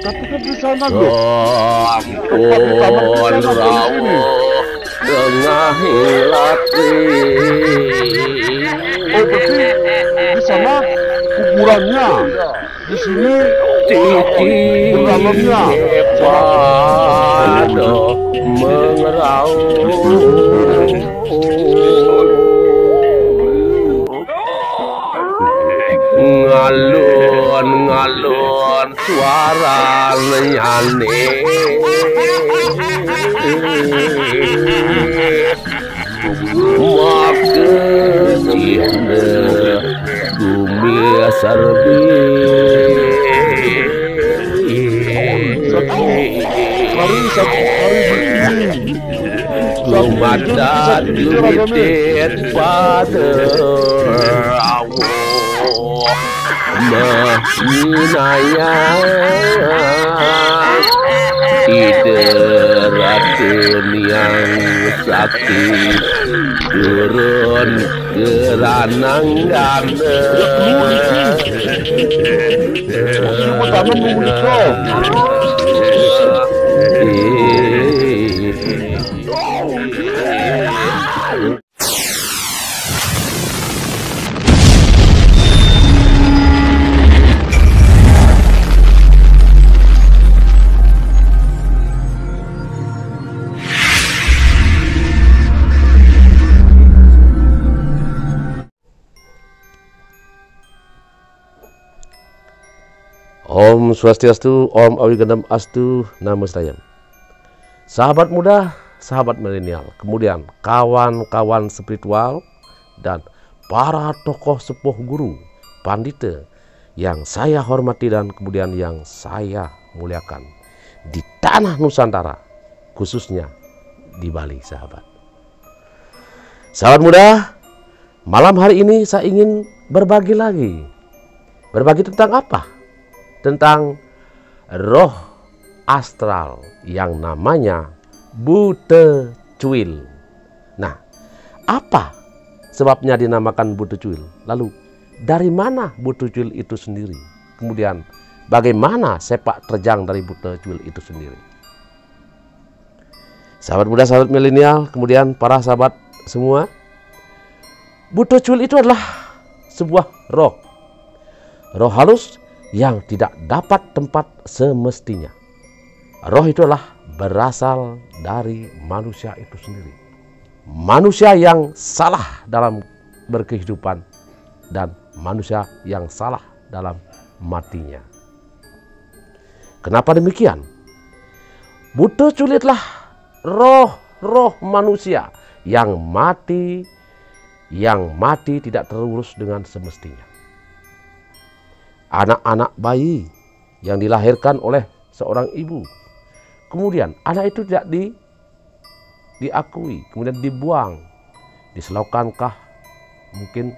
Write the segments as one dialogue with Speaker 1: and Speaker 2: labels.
Speaker 1: Tapi kan di sana loh. Tempat utama
Speaker 2: Sampun
Speaker 1: di sana, bukan di sini.
Speaker 2: rawuh tengah latri.
Speaker 1: Oh, berarti di sana kuburannya. Di sini
Speaker 2: Cici
Speaker 1: berdalamnya.
Speaker 2: pada ngalun suara nyane makecihne bumi serbi
Speaker 1: Satu hari begini.
Speaker 2: Kumadat dumitit pada Allah Mahinaya ide racun yang sakit turun geranang ganda Om Swastiastu, Om Awigendam Astu, Namo Buddhaya. Sahabat muda, sahabat milenial, kemudian kawan-kawan spiritual dan para tokoh sepuh guru, pandita yang saya hormati dan kemudian yang saya muliakan di tanah Nusantara, khususnya di Bali, sahabat. Sahabat muda, malam hari ini saya ingin berbagi lagi. Berbagi tentang apa? Tentang roh astral yang namanya Buta Cuil. Nah, apa sebabnya dinamakan Buta Cuil? Lalu, dari mana Buta Cuil itu sendiri? Kemudian, bagaimana sepak terjang dari Buta Cuil itu sendiri? Sahabat muda, sahabat milenial, kemudian para sahabat semua, Buta Cuil itu adalah sebuah roh. Roh halus yang tidak dapat tempat semestinya. Roh itu adalah berasal dari manusia itu sendiri. Manusia yang salah dalam berkehidupan dan manusia yang salah dalam matinya. Kenapa demikian? Buta Cuil adalah roh manusia yang mati tidak terurus dengan semestinya. Anak-anak bayi yang dilahirkan oleh seorang ibu. Kemudian anak itu tidak diakui, kemudian dibuang. Di selaukankah, mungkin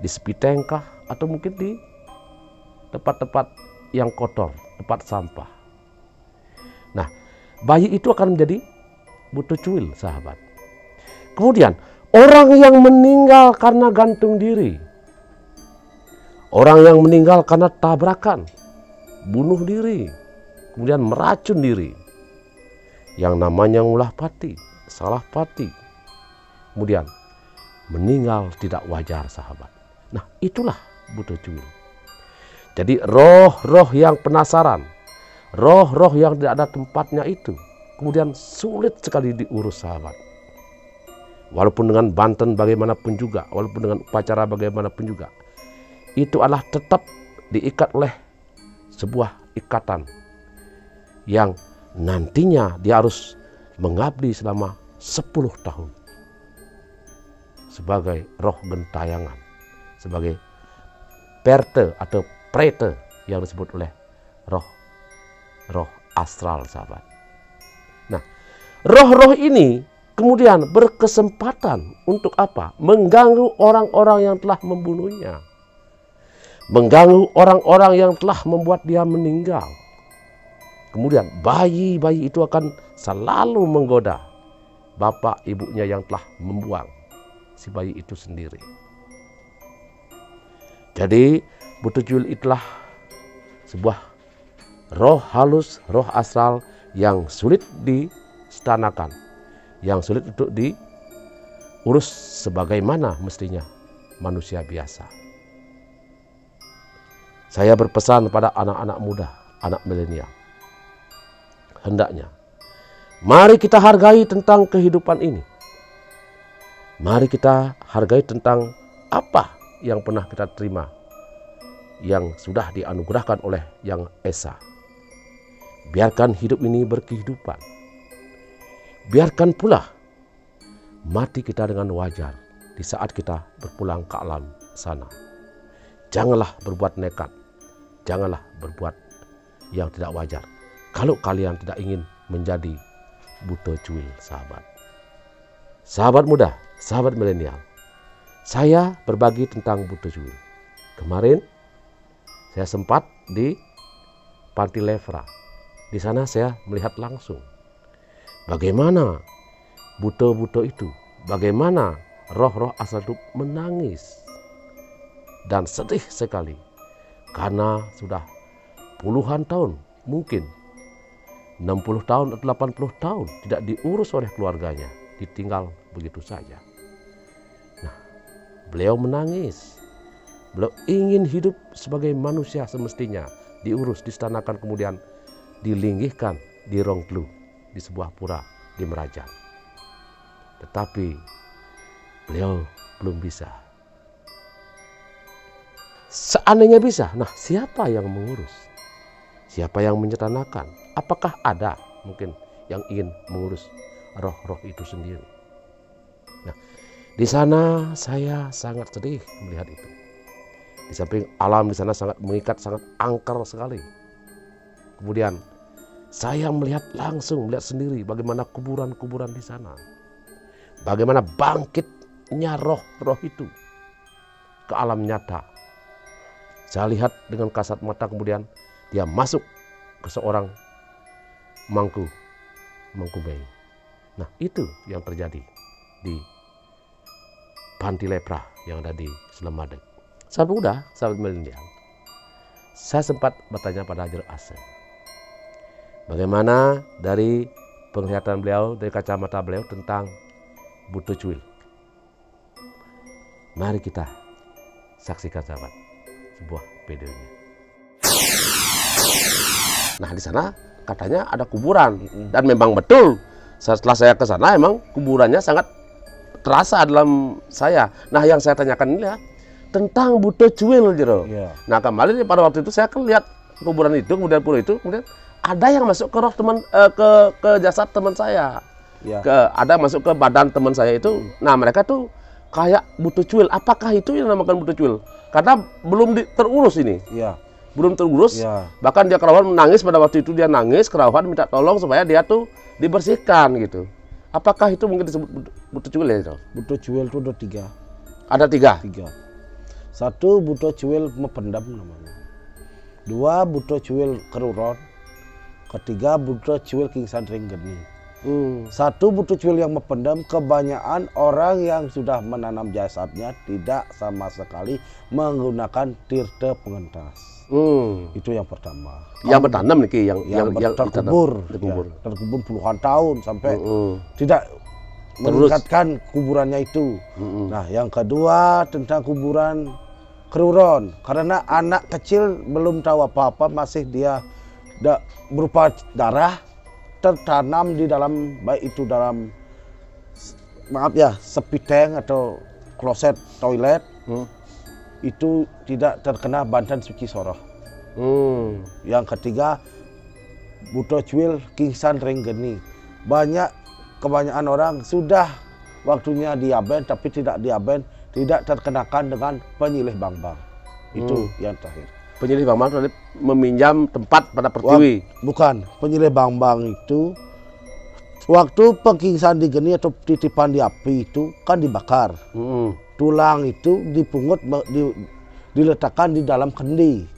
Speaker 2: di sepitengkah, atau mungkin di tempat-tempat yang kotor, tempat sampah. Nah, bayi itu akan menjadi Buta Cuil, sahabat. Kemudian orang yang meninggal karena gantung diri. Orang yang meninggal karena tabrakan, bunuh diri, kemudian meracun diri. Yang namanya ngulah pati, salah pati. Kemudian meninggal tidak wajar, sahabat. Nah, itulah Buta Cuil. Jadi roh-roh yang penasaran, roh-roh yang tidak ada tempatnya itu, kemudian sulit sekali diurus, sahabat. Walaupun dengan banten bagaimanapun juga, walaupun dengan upacara bagaimanapun juga, itu adalah tetap diikat oleh sebuah ikatan yang nantinya dia harus mengabdi selama 10 tahun sebagai roh gentayangan, sebagai perte atau prete yang disebut oleh roh astral, sahabat. Nah, roh-roh ini kemudian berkesempatan untuk apa? Mengganggu orang-orang yang telah membunuhnya. Mengganggu orang-orang yang telah membuat dia meninggal. Kemudian bayi-bayi itu akan selalu menggoda bapak ibunya yang telah membuang si bayi itu sendiri. Jadi Buta Cuil itulah sebuah roh halus, roh astral yang sulit disetanakan, yang sulit untuk diurus sebagaimana mestinya manusia biasa. Saya berpesan pada anak-anak muda, anak milenial. Hendaknya, mari kita hargai tentang kehidupan ini. Mari kita hargai tentang apa yang pernah kita terima, yang sudah dianugerahkan oleh Yang Esa. Biarkan hidup ini berkehidupan. Biarkan pula mati kita dengan wajar di saat kita berpulang ke alam sana. Janganlah berbuat nekat. Janganlah berbuat yang tidak wajar. Kalau kalian tidak ingin menjadi buta cuil, sahabat. Sahabat muda, sahabat milenial. Saya berbagi tentang buta cuil. Kemarin saya sempat di Panti Lefra. Di sana saya melihat langsung bagaimana buta-buta itu, bagaimana roh-roh asal itu menangis dan sedih sekali karena sudah puluhan tahun, mungkin 60 tahun atau 80 tahun tidak diurus oleh keluarganya, ditinggal begitu saja. Nah, beliau menangis. Beliau ingin hidup sebagai manusia semestinya, diurus, disetanakan, kemudian dilinggihkan di Rongtlu, di sebuah pura di Merajan. Tetapi beliau belum bisa. Seandainya bisa, nah siapa yang mengurus? Siapa yang menyetanakan? Apakah ada mungkin yang ingin mengurus roh-roh itu sendiri? Nah, di sana saya sangat sedih melihat itu. Di samping alam di sana sangat mengikat, sangat angker sekali. Kemudian saya melihat langsung, melihat sendiri bagaimana kuburan-kuburan di sana. Bagaimana bangkitnya roh-roh itu ke alam nyata. Saya lihat dengan kasat mata, kemudian dia masuk ke seorang mangku bayi. Nah, itu yang terjadi di Panti Lepra yang ada di Slemadeg. Sahabat muda, sahabat milenial, saya sempat bertanya pada Hajar Aseng, bagaimana dari penglihatan beliau, dari kacamata beliau tentang buta cuil. Mari kita saksikan, sahabat, sebuah videonya. Nah, di sana katanya ada kuburan, dan memang betul. Setelah saya ke sana, emang kuburannya sangat terasa dalam saya. Nah, yang saya tanyakan ini ya tentang buta cuil, Jero. Nah, kembali pada waktu itu saya kan lihat kuburan itu, kemudian pura itu, kemudian ada yang masuk ke roh teman, ke jasad teman saya. Ada masuk ke badan teman saya itu. Nah, mereka tuh kayak buta cuil. Apakah itu yang dinamakan buta cuil? Karena belum terurus ini. Belum terurus. Bahkan dia kerawan menangis pada waktu itu, dia nangis kerawan minta tolong supaya dia tuh dibersihkan gitu. Apakah itu mungkin disebut buta cuil ya?
Speaker 3: Buta cuil itu ada 3.
Speaker 2: Ada 3.
Speaker 3: 3. 1 buta cuil mependam namanya. 2 buta cuil keruron. 3 buta cuil kingsan ringgeni. 1 buta cuil yang mependam, kebanyakan orang yang sudah menanam jasadnya tidak sama sekali menggunakan tirta pengentas. Itu yang pertama.
Speaker 2: Yang bertanam nih, yang
Speaker 3: terkubur puluhan tahun sampai tidak meningkatkan kuburannya itu. Nah, yang kedua tentang kuburan keruron, karena anak kecil belum tahu apa-apa, masih dia berupa darah tertanam di dalam, baik itu dalam sepiteng atau kloset toilet, itu tidak terkena bantan suci soroh. Yang ketiga buta cuil kingsan ringgeni. Kebanyakan orang sudah waktunya diaben, tapi tidak diaben, tidak terkenakan dengan penyilih bang-bang. Itu yang terakhir.
Speaker 2: Penyilih bang-bang itu meminjam tempat pada pertiwi.
Speaker 3: Bukan, penyilih bang-bang itu waktu pengkingsan di geni atau titipan di api itu kan dibakar. Tulang itu dipungut, diletakkan di dalam kendi.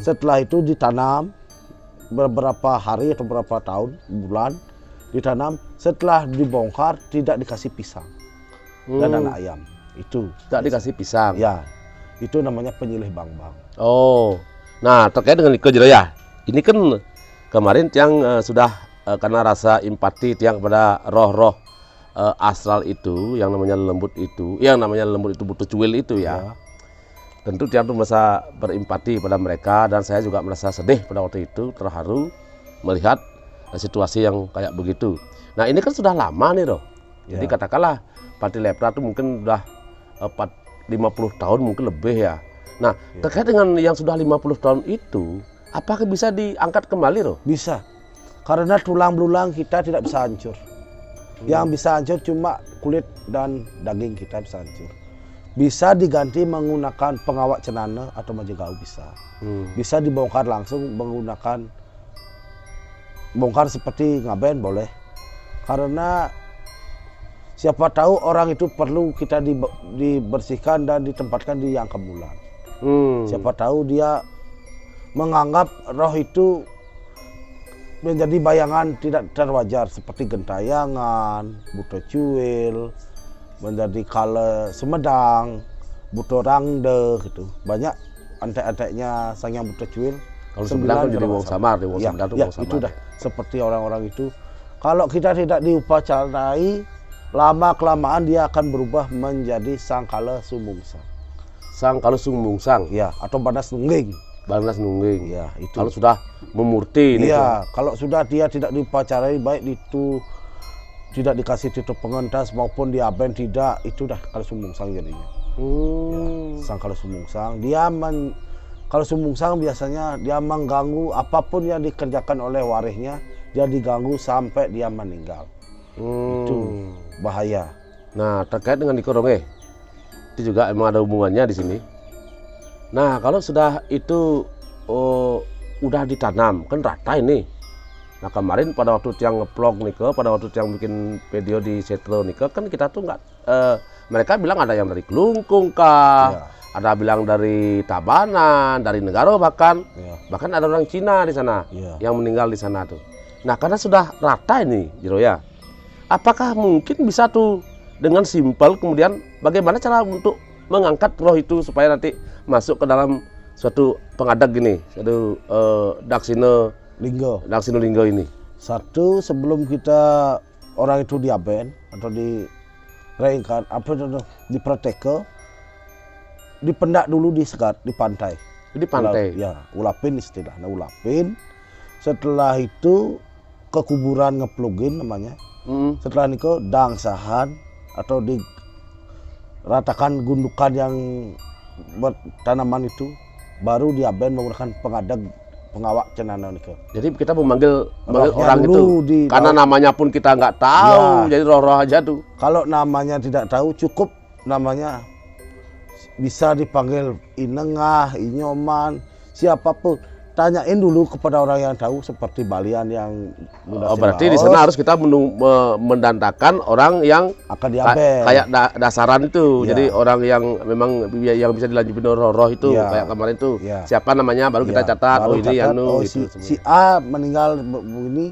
Speaker 3: Setelah itu ditanam beberapa hari atau beberapa tahun, bulan ditanam. Setelah dibongkar tidak dikasih pisang dan anak ayam. Itu
Speaker 2: tidak dikasih pisang.
Speaker 3: Ya, itu namanya penyilih bang-bang.
Speaker 2: Oh, nah terkait dengan Iko Jero ya, ini kan kemarin Tiang sudah karena rasa empati Tiang kepada roh-roh astral itu, yang namanya lembut itu, butuh cuil itu ya. Tentu Tiang tuh merasa berempati pada mereka, dan saya juga merasa sedih pada waktu itu, terharu melihat situasi yang kayak begitu. Nah ini kan sudah lama nih Roh. Jadi katakanlah Pati Lepra itu mungkin udah 50 tahun mungkin lebih ya. Nah terkait dengan yang sudah 50 tahun itu, apakah bisa diangkat kembali Roh?
Speaker 3: Bisa, karena tulang belulang kita tidak bisa hancur. Yang bisa hancur cuma kulit dan daging kita bisa hancur. Bisa diganti menggunakan pengawak cenana atau majegau bisa. Bisa dibongkar langsung menggunakan bongkar seperti ngaben boleh. Karena siapa tahu orang itu perlu kita dibersihkan dan ditempatkan di yang kemulan. Siapa tahu dia menganggap roh itu menjadi bayangan tidak terwajar seperti gentayangan, buto cuil, menjadi kala Sumedang, buto rangde gitu. Banyak antek-anteknya sang yang buto cuil.
Speaker 2: Kalau Sumedang jadi wong samar, di wong Sumedang
Speaker 3: ya, itu dah seperti orang-orang itu. Kalau kita tidak diupacarai, lama kelamaan dia akan berubah menjadi sang kala sumungsang.
Speaker 2: Sang kala sumungsang,
Speaker 3: ya, atau banas nungging.
Speaker 2: Banas nungging,
Speaker 3: ya itu.
Speaker 2: Kalau sudah memurti,
Speaker 3: ya, kalau sudah dia tidak diupacarai, baik itu tidak dikasih tutup pengentas maupun diaben tidak, itu dah kala sumungsang jadinya. Ya, sang kala sumungsang, kalau sumungsang biasanya dia mengganggu apapun yang dikerjakan oleh warisnya, dia diganggu sampai dia meninggal. Itu bahaya.
Speaker 2: Nah terkait dengan dikoronge, itu juga emang ada hubungannya di sini. Nah kalau sudah itu udah ditanam kan rata ini. Nah kemarin pada waktu Tiang ngeplog nih pada waktu Tiang bikin video di Setro nih kan kita tuh nggak, mereka bilang ada yang dari Kelungkung kah, ada bilang dari Tabanan, dari Negara bahkan ada orang Cina di sana yang meninggal di sana tuh. Nah karena sudah rata ini Jero ya, apakah mungkin bisa tuh dengan simpel kemudian bagaimana cara untuk mengangkat roh itu supaya nanti masuk ke dalam suatu pengadag gini, suatu daksina linggo ini?
Speaker 3: Satu, sebelum kita orang itu diaben atau di reinkan diprateke, dipendak dulu di sekat, di pantai.
Speaker 2: Di pantai.
Speaker 3: Ya, ulapin istilahnya, ulapin. Setelah itu ke kuburan ngeplugin namanya. Setelah itu dangsahan atau diratakan gundukan yang tanaman itu, baru diaben menggunakan pengawak cenana nih.
Speaker 2: Jadi kita memanggil orang itu karena namanya pun kita nggak tahu, jadi roh-roh aja tuh.
Speaker 3: Kalau namanya tidak tahu, cukup namanya bisa dipanggil Inengah, Inyoman, siapapun. Tanyain dulu kepada orang yang tahu seperti Balian yang
Speaker 2: berarti di sana harus kita mendandakan orang yang
Speaker 3: akan diaben
Speaker 2: kayak dasaran itu. Jadi orang yang memang yang bisa dilanjutin roh-roh itu kayak kemarin tuh. Siapa namanya baru kita catat, baru ini anu gitu.
Speaker 3: Si A meninggal begini,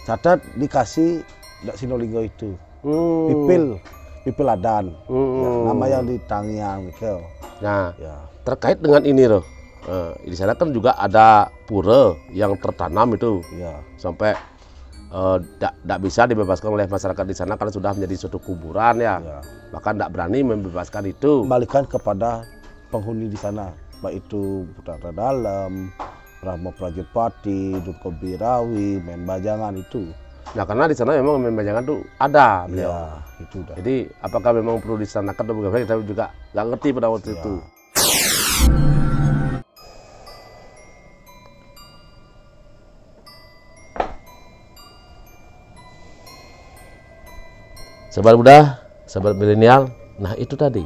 Speaker 3: catat dikasih Daksina-linggo itu. Pipil Adan. Nama yang di Tangyang Mikel.
Speaker 2: Nah, terkait dengan ini loh. Di sana kan juga ada pura yang tertanam itu, sampai tidak bisa dibebaskan oleh masyarakat di sana karena sudah menjadi suatu kuburan bahkan tidak berani membebaskan itu.
Speaker 3: Kembalikan kepada penghuni di sana, baik itu Putra Dalam, Rama Prajepati, Durko Birawi, Membajangan itu.
Speaker 2: Nah karena di sana memang Membajangan tuh ada beliau.
Speaker 3: Itu dah.
Speaker 2: Jadi apakah memang perlu disanakan atau bagaimana, kita juga nggak ngerti pada waktu itu. Sahabat muda, sahabat milenial, nah itu tadi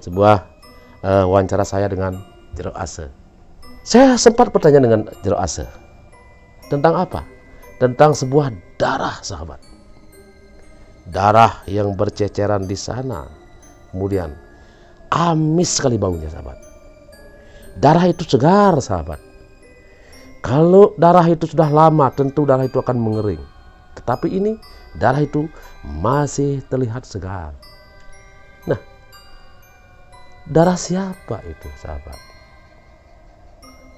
Speaker 2: sebuah wawancara saya dengan Jero Ase. Saya sempat bertanya dengan Jero Ase tentang apa? Tentang sebuah darah, sahabat. Darah yang berceceran di sana, kemudian amis sekali baunya, sahabat. Darah itu segar, sahabat. Kalau darah itu sudah lama, tentu darah itu akan mengering. Tetapi ini darah itu masih terlihat segar. Nah, darah siapa itu, sahabat?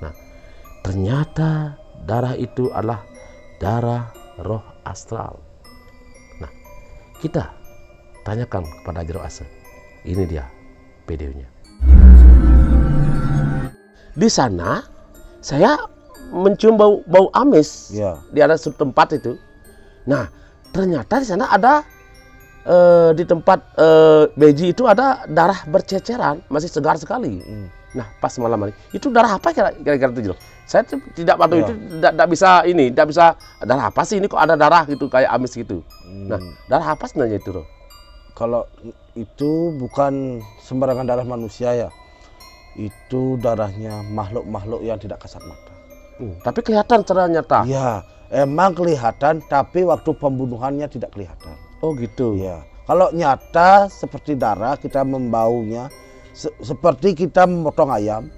Speaker 2: Nah, ternyata darah itu adalah darah roh astral. Nah, kita tanyakan kepada Jero Ase. Ini dia videonya. Di sana saya mencium bau amis di ada suatu tempat itu. Nah, ternyata di sana ada di tempat beji itu ada darah berceceran, masih segar sekali. Nah, pas malam hari itu darah apa kira-kira itu, Jero? Saya tidak waktu itu tidak bisa darah apa sih ini, kok ada darah gitu kayak amis gitu. Nah, darah apa sebenarnya itu, Roh?
Speaker 3: Kalau itu bukan sembarangan darah manusia ya. Itu darahnya makhluk-makhluk yang tidak kasat mata.
Speaker 2: Tapi kelihatan secara nyata.
Speaker 3: Iya, emang kelihatan, tapi waktu pembunuhannya tidak kelihatan.
Speaker 2: Oh gitu.
Speaker 3: Iya. Kalau nyata seperti darah, kita membaunya seperti kita memotong ayam.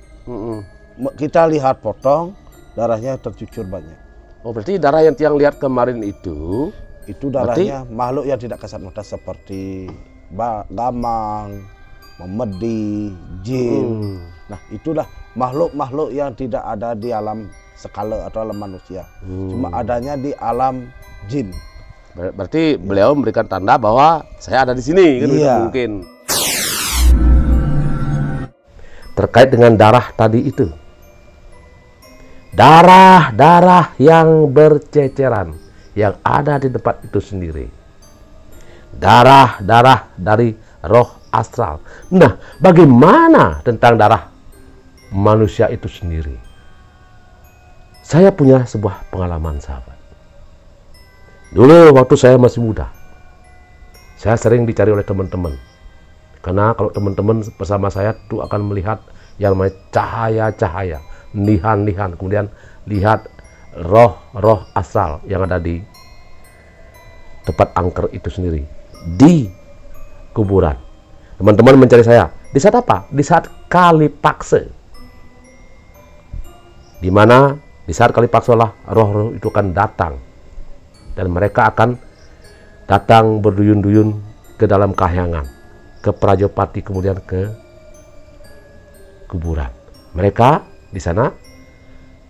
Speaker 3: Kita lihat potong, darahnya tercucur banyak.
Speaker 2: Oh, berarti darah yang tiang lihat kemarin itu
Speaker 3: darahnya makhluk yang tidak kasat mata seperti gamang, memedi, jin. Nah, itulah makhluk-makhluk yang tidak ada di alam skala atau alam manusia. Cuma adanya di alam jin.
Speaker 2: Berarti beliau memberikan tanda bahwa saya ada di sini, kan?
Speaker 3: Iya.
Speaker 2: Mungkin. Terkait dengan darah tadi itu. Darah yang berceceran yang ada di tempat itu sendiri. Darah dari roh astral. Nah, bagaimana tentang darah manusia itu sendiri? Saya punya sebuah pengalaman, sahabat. Dulu waktu saya masih muda, saya sering dicari oleh teman-teman. Karena kalau teman-teman bersama saya itu akan melihat yang namanya cahaya-cahaya, nihan-nihan, kemudian lihat roh astral yang ada di tempat angker itu sendiri, di kuburan. Teman-teman mencari saya di saat apa? Di saat Kalipaksa, di mana di saat Kalipaksa lah roh-roh itu akan datang, dan mereka akan datang berduyun-duyun ke dalam kahyangan, ke Prajopati, kemudian ke kuburan. Mereka di sana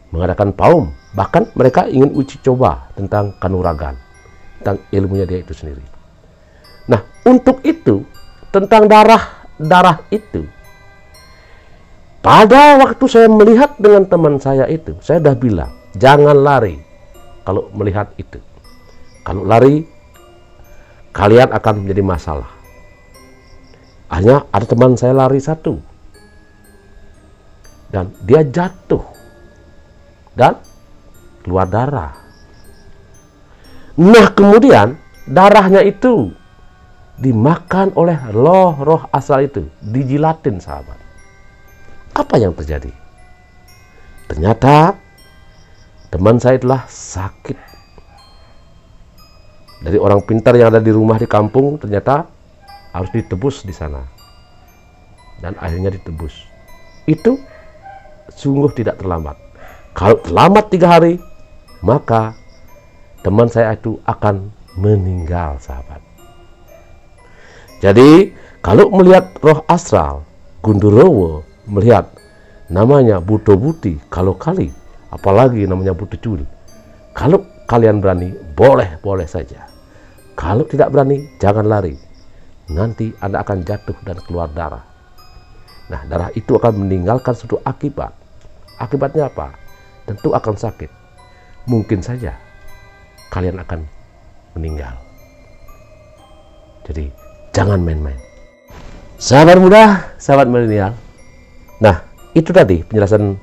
Speaker 2: mengadakan paum, bahkan mereka ingin uji coba tentang kanuragan, tentang ilmunya dia itu sendiri. Nah, untuk itu, tentang darah itu, pada waktu saya melihat dengan teman saya itu, saya sudah bilang, jangan lari kalau melihat itu. Kalau lari, kalian akan menjadi masalah. Hanya ada teman saya lari satu, dan dia jatuh dan keluar darah. Nah, kemudian darahnya itu dimakan oleh roh astral itu, dijilatin, sahabat. Apa yang terjadi? Ternyata teman saya telah sakit. Dari orang pintar yang ada di rumah di kampung, ternyata harus ditebus di sana. Dan akhirnya ditebus. Itu sungguh tidak terlambat. Kalau terlambat 3 hari, maka teman saya itu akan meninggal, sahabat. Jadi, kalau melihat roh astral, Gundurwo melihat namanya Buto Buti, kalau kali, apalagi namanya Buto Culi. Kalau kalian berani, boleh saja. Kalau tidak berani, jangan lari. Nanti Anda akan jatuh dan keluar darah. Nah, darah itu akan meninggalkan suatu akibat. Akibatnya apa? Tentu akan sakit. Mungkin saja kalian akan meninggal. Jadi, jangan main-main. Sahabat muda, sahabat milenial. Nah, itu tadi penjelasan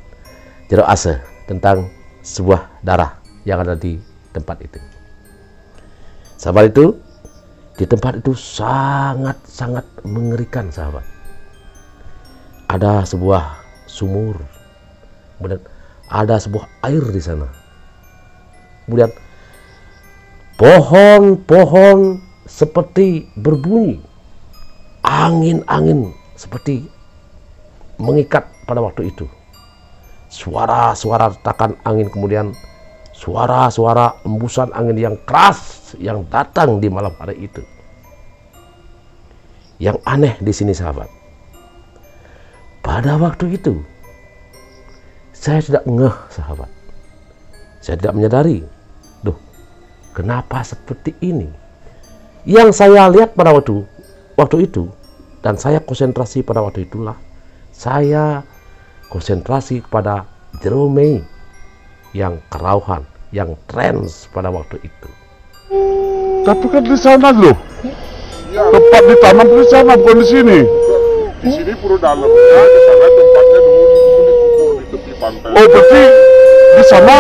Speaker 2: Jero Ase tentang sebuah darah yang ada di tempat itu. Sahabat itu, di tempat itu sangat mengerikan, sahabat. Ada sebuah sumur, kemudian ada sebuah air di sana. Kemudian pohon-pohon seperti berbunyi, angin-angin seperti mengikat pada waktu itu. Suara-suara retakan angin, kemudian suara-suara embusan angin yang keras yang datang di malam hari itu. Yang aneh di sini, sahabat, pada waktu itu saya tidak ngeh, sahabat. Saya tidak menyadari, duh, kenapa seperti ini? Yang saya lihat pada waktu itu, dan saya konsentrasi pada waktu itulah, saya konsentrasi kepada Jerome yang kerauhan, yang trans pada waktu itu.
Speaker 1: Tapi kan di sana loh. Tempat ditanam di sana, bukan di sini.
Speaker 4: Di sini pura dalamnya, di sana tempatnya dulu dikubur di tepi pantai.
Speaker 1: Oh, berarti di sana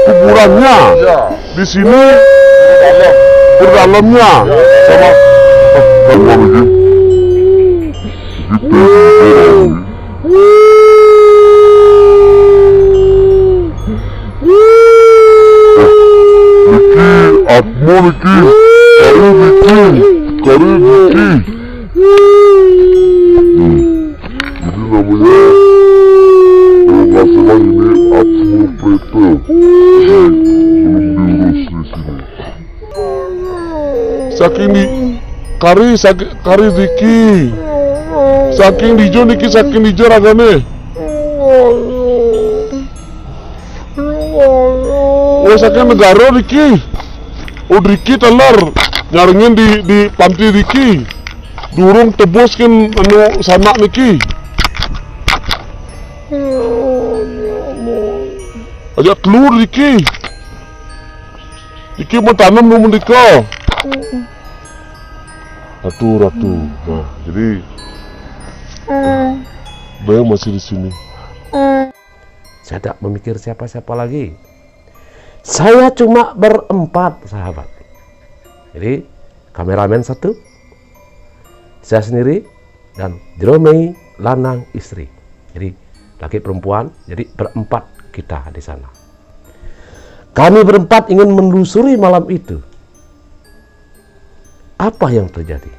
Speaker 1: kuburannya.
Speaker 4: Ya.
Speaker 1: Di sini
Speaker 4: Dalam.
Speaker 1: dalamnya. Sama. Sama lagi. Atmo Niki, Kari Niki. Jadi namanya, kalau nggak salah ini Atmo Prete. Belum diurus di sini. Saking di Kari Niki. Saking dijo Niki, saking dijo ragane. Oh, saking negara Niki. Oh, Riki teler nyaringin di panti Riki. Durung tebus kan anu sana Niki. Ajak keluar Riki. Riki mau tanam mau menikah. Ratu. Nah, jadi Bayang masih di sini.
Speaker 2: Saya tidak memikir siapa-siapa lagi. Saya cuma berempat, sahabat. Jadi kameramen satu, saya sendiri, dan Jerome lanang istri. Jadi laki perempuan, jadi berempat kita di sana. Kami berempat ingin menelusuri malam itu. Apa yang terjadi?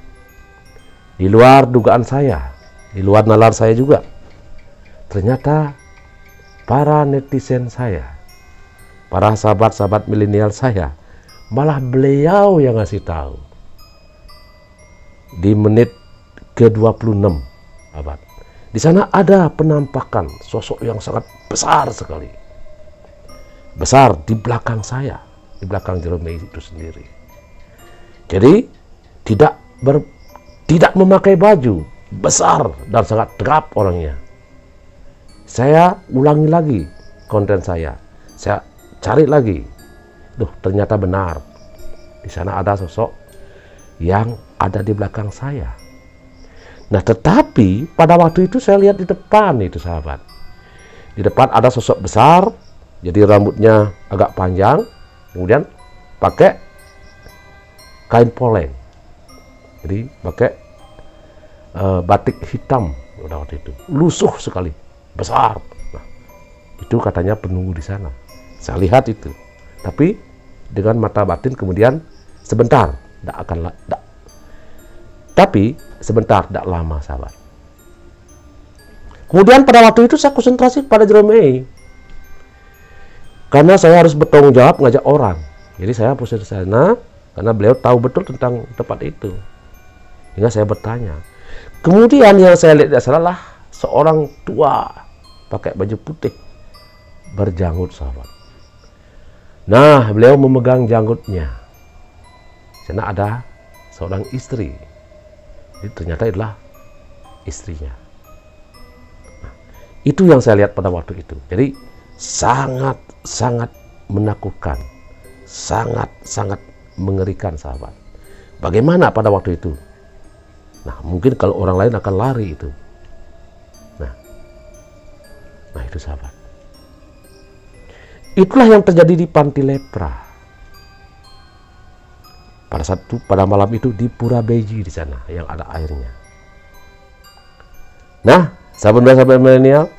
Speaker 2: Di luar dugaan saya, di luar nalar saya juga. Ternyata para netizen saya, para sahabat-sahabat milenial saya, malah beliau yang ngasih tahu. Di menit ke-26, abad. Di sana ada penampakan sosok yang sangat besar sekali. Besar di belakang saya, di belakang Jerome itu sendiri. Jadi tidak memakai baju, besar dan sangat tegap orangnya. Saya ulangi lagi konten saya cari lagi. Duh, ternyata benar. Di sana ada sosok yang ada di belakang saya. Nah, tetapi pada waktu itu saya lihat di depan itu, sahabat. Di depan ada sosok besar, jadi rambutnya agak panjang, kemudian pakai kain poleng. Jadi pakai batik hitam pada waktu itu. Lusuh sekali, besar. Nah, itu katanya penunggu di sana. Saya lihat itu, tapi dengan mata batin kemudian sebentar, tapi sebentar, tidak lama, sahabat. Kemudian pada waktu itu saya konsentrasi pada Jerome, karena saya harus bertanggung jawab ngajak orang. Jadi saya posisi di sana karena beliau tahu betul tentang tempat itu, hingga saya bertanya. Kemudian yang saya lihat adalah seorang tua pakai baju putih berjanggut, sahabat. Nah, beliau memegang janggutnya. Sana ada seorang istri. Jadi ternyata adalah istrinya. Nah, itu yang saya lihat pada waktu itu. Jadi sangat menakutkan, sangat mengerikan, sahabat. Bagaimana pada waktu itu? Nah, mungkin kalau orang lain akan lari itu. Nah itu, sahabat. Itulah yang terjadi di Panti Lepra. Pada malam itu di Pura Beji di sana yang ada airnya. Nah, sahabat milenial,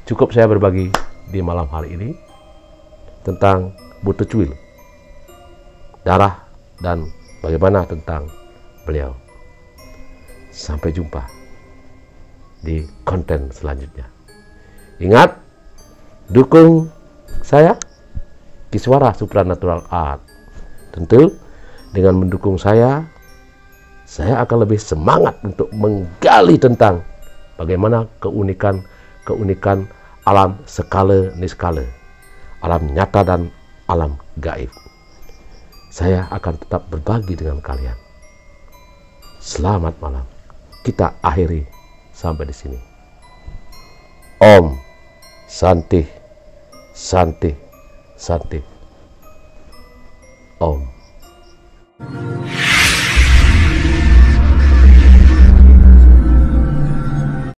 Speaker 2: cukup saya berbagi di malam hari ini tentang Buto Cuil, darah, dan bagaimana tentang beliau. Sampai jumpa di konten selanjutnya. Ingat, dukung saya, Kiswara Supranatural Art. Tentu dengan mendukung saya akan lebih semangat untuk menggali tentang bagaimana keunikan alam skala niskala, alam nyata dan alam gaib. Saya akan tetap berbagi dengan kalian. Selamat malam. Kita akhiri sampai di sini. Om Santi Santi Santi. Om.